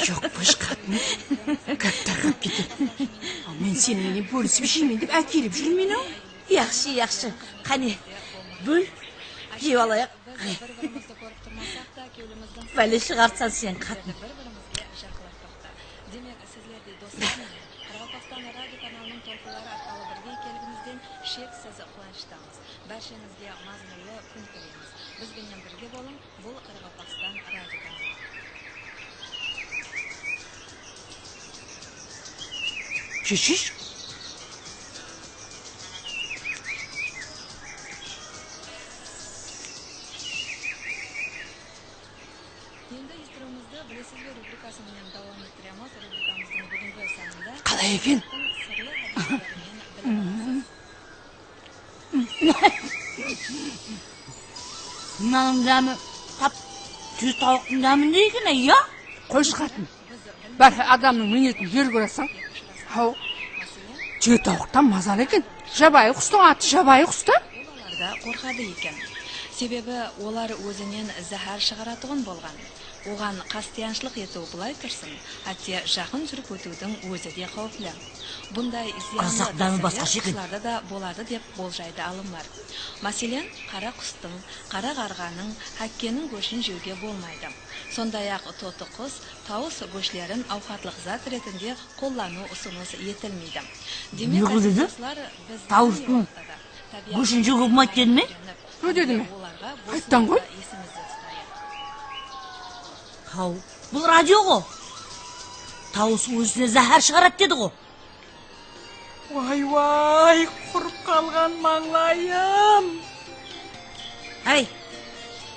Жоқ, boş qatın. Qattaqab ketib. Men seninle bölüsüp işeymen deb әкеліп жүрмін ау. Yaxshi. Qani, böl. Yeb alayıq. Bәле шығартсан сен қатын. Демек, сіздерде достармен Қарақалпақстан радио каналының толқылары арқылы бірге келгеніңізден шексіз қуаныштамыз. Баршаңызге мазмұнлы күн тілейміз. Бізбенен бірге болың, бұл Қарақалпақстан радио каналы. Шешіш? Енді естіруімізді білесізбе рубрикасымен давам еттіреміз. Рубрикамыздың бүгінгі санында Қалай екен? сырлы хадистерімен білеміз. Мынаның дәмі тап түз тауықтың дәмінде екен, я? Қойшы қатын. Бар адамның мінетін жер көресің. Ау, жер тауықтан мазалы екен. Жабайы құстың аты жабайы құста. Оларда қорқады екен. Себебі олар өзінен зәһәр шығаратығын болған. Оған қастияншылық ету бұлай тұрсын, әтте жақын жүріп өтудің өзі де қауіплі. Бұндай зиянды құстарда да болады деп болжайды алымлар. Мәселен, қара құстың, қара қарғаның, әккенің көшін жеуге болмайды. Сондай-ақ тоты құс, тауыс көшлерін ауқатлық зат ретінде қоллану ұсыныс етілмейді. Демек, Тауыстың көшін жеуге болмайды деді ме? Ödedi mi? Kayıttan koy. Тау, бұл радио ғо. Тауыс өзіне зәһәр шығарат деді ғо. Vay, құрып қалған маңлайым. Әй,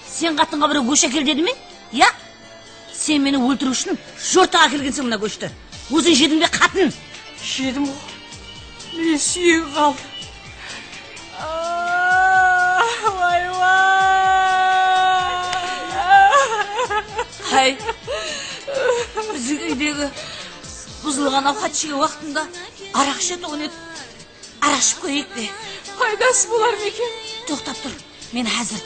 сен қатынға бірі көш әкел деді ме? Я? Сен мені өлтіру үшін жортаға келгенсің мына көшті. Өзің жедің бе қатын? Жедім ғо. Не сүйегі қалды. Әй, біздің үйдегі бұзылған ауқат жеу уақытында арақ ішетін еді. Арақ ішіп көрейік пе? Пайдасы болар ма екен? Тоқтап тұр, мен әзір.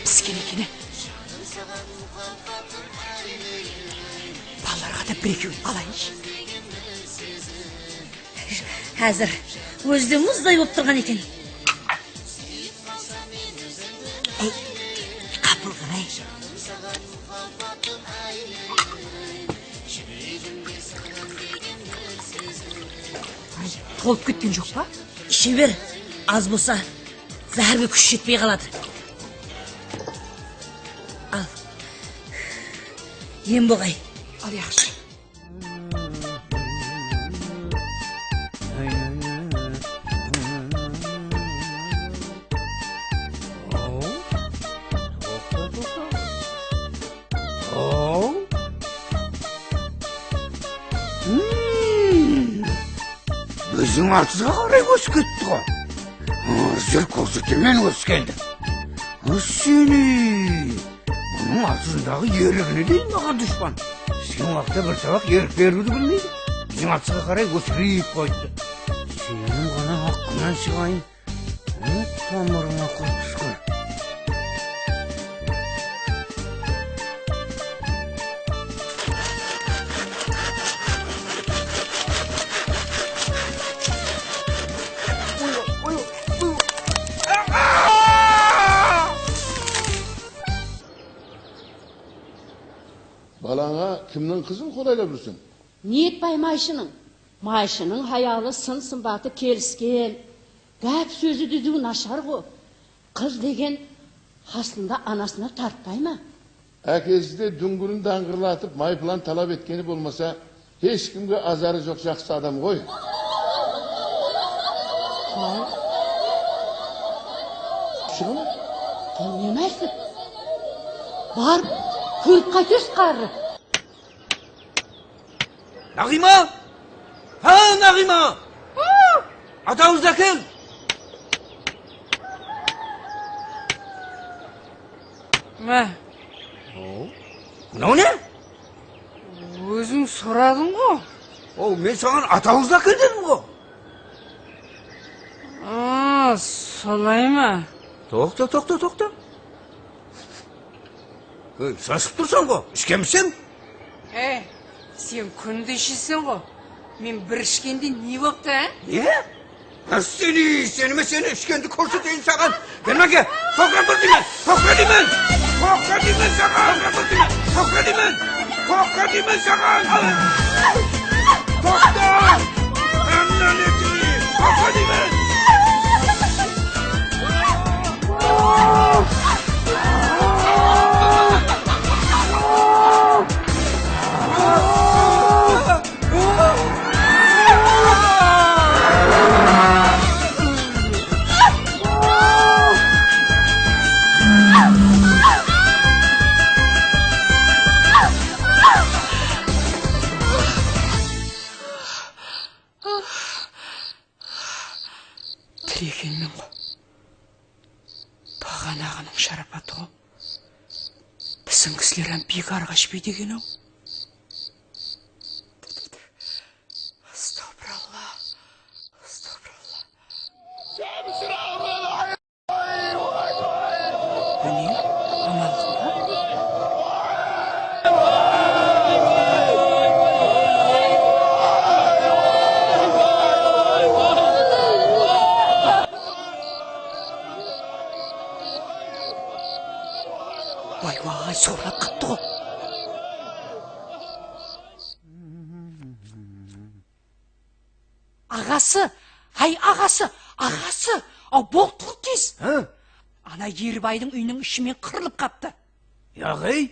Pіскен екені. Балаларға да бір-екеуін алайыншы. Әзір, өзі мұздай боп тұрған екен. Әй, қапылған әй. Толып кеткен жоқ па? Іше бер, аз болса, зәһәрге күш жетпей қалады. Ал, ем болғай. Ал яқшы. Өзің артызға қарай өсіп кетті ғой. Зір көрсетемен өсіп келді. Сені, бұның артызындағы ерігіне дейін маған дұшпан. Сен уақытта бір сабақ ерік беруді білмейді. Біздің артызға қарай өсірейіп қойды. Сенің ғана аққынан шығайын. Тамырыңа қол түскір. Balana kimnin kızın kolayla bilsin? Niyet bay Mayşının. Mayşının hayalı sın-sımbatı kelisken. Gap sözü düzüğü naşar go. Kız degen aslında anasına tartpay mı? Herkesi de düngürünü dangırlatıp maypılan talep etkeni bulmasa hiç kimge azarı yok жақсы adam koy. Şunu? Tanıyamazsın. Var, kırıp kaçış karı. Nağima! Ha Nağima! Atağızda kıl. Mә, Mınau ne? өзің сұрадың ғой. Men sağın atağızda kıl dedim o. Солай ма? Toqta. Сасып тұрсың ғой, ішкемісің? Сен күнде ішесің ғой. Мен бір ішкенде не боқты, ә? Ne? Seni ішкенді көрсетейін саған. Gelmeke, toqra dur deymen, toqra deymen sağın. Toqra deymen sağın. Toqta! Annen etini, toqra deymen. Тірекенмен ғой. Бағанағының шарапаты ғой. Біздің кісілер бек арға ішпейді екен ау. Астағфиралла. Міне, амандық па? Vay, soğurak қапты ғой. Ағасы, ағасы. Бол тұр тез. Ана Ербайдың үйінің ішімен қырылып қапты. Яғай,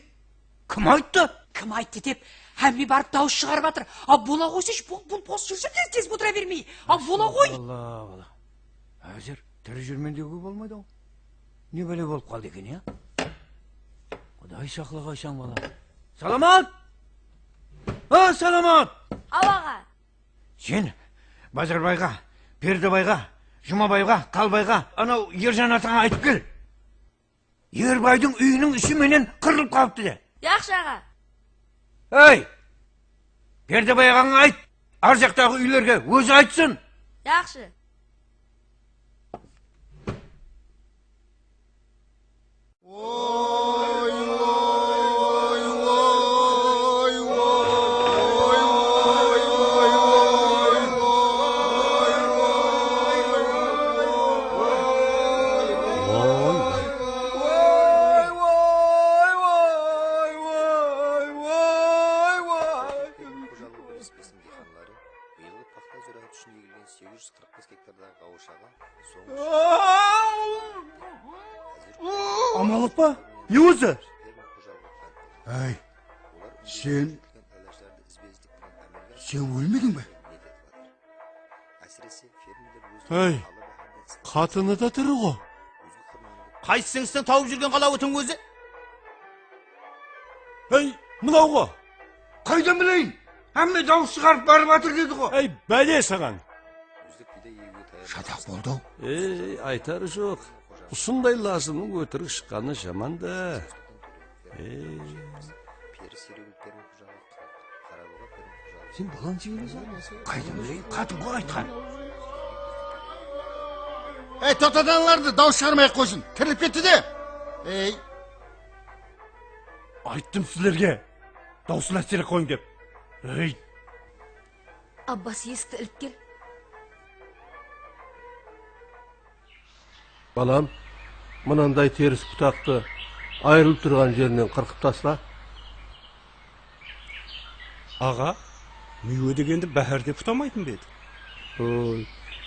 кім айтты? Кім айтты деп, әмме барып дауыс шығарып атыр. Бола қойсыш, бұл бос жүрсін тез бұтыра бермей. Бола қой. Алла. Әзір, тірі жүрмендегі болмайды ау. Не бәле болып қалды екен, я? Құдай сақлығы айшан бала. Саламат! Саламат! Аға. Сен Базарбайға, Пердебайға, Жұмабайға, Қалбайға, анау Ержан атаңа айтып кел. Ербайдың үйінің іші менен қырылып қалыпты де. Яқшы аға. Пердебайғаңа айт, ар жақтағы үйлерге өзі айтсын. Яқшы. Амалық па? Не өзі? Сен өлмедің бе? Қатыны да тірі ғой. Қайсыңыстан тауып жүрген қалауытың өзі? Мынау ғой. Қайдан білейін? Әмме дауыс шығарып барып атыр деді ғой. Бәле саған. Шатақ болды ау. Айтары жоқ. Ұсындай лазымның өтірік шыққаны жаман да. Сен балан жегелесің? Қайдан білейін? Қатын ғой айтқан. Тоқтатанларды дауыс шығармай қойсын. Кіріліп кетті де. Айттым сіздерге. Дауысын әстерек қойын деп. Аббас есікті іліп кел. Балам, мынандай теріс бұтақты айырылып тұрған жерінен қырқып тасла. Аға, мүйе дегенді бәһәрде бұтамайтын беді.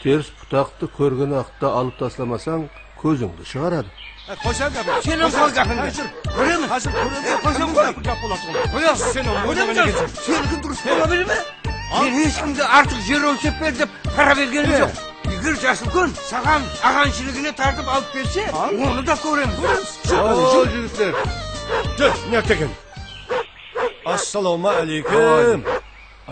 Теріс бұтақты көрген ақта алып тасламасаң, көзіңді шығарады. Қойсан қапы. Сен қой қапыңды. Көремін. Қойсан қой. Сен кім дұрыс бола білі ме? Мен ешкімді артық жер өлшеп бер деп пара бергенім жоқ. Егер Жасылкүн саған ағаншылығына тартып алып келсе, оны да көремін. Жігіттер. Не деген? Ассаламу алейкум.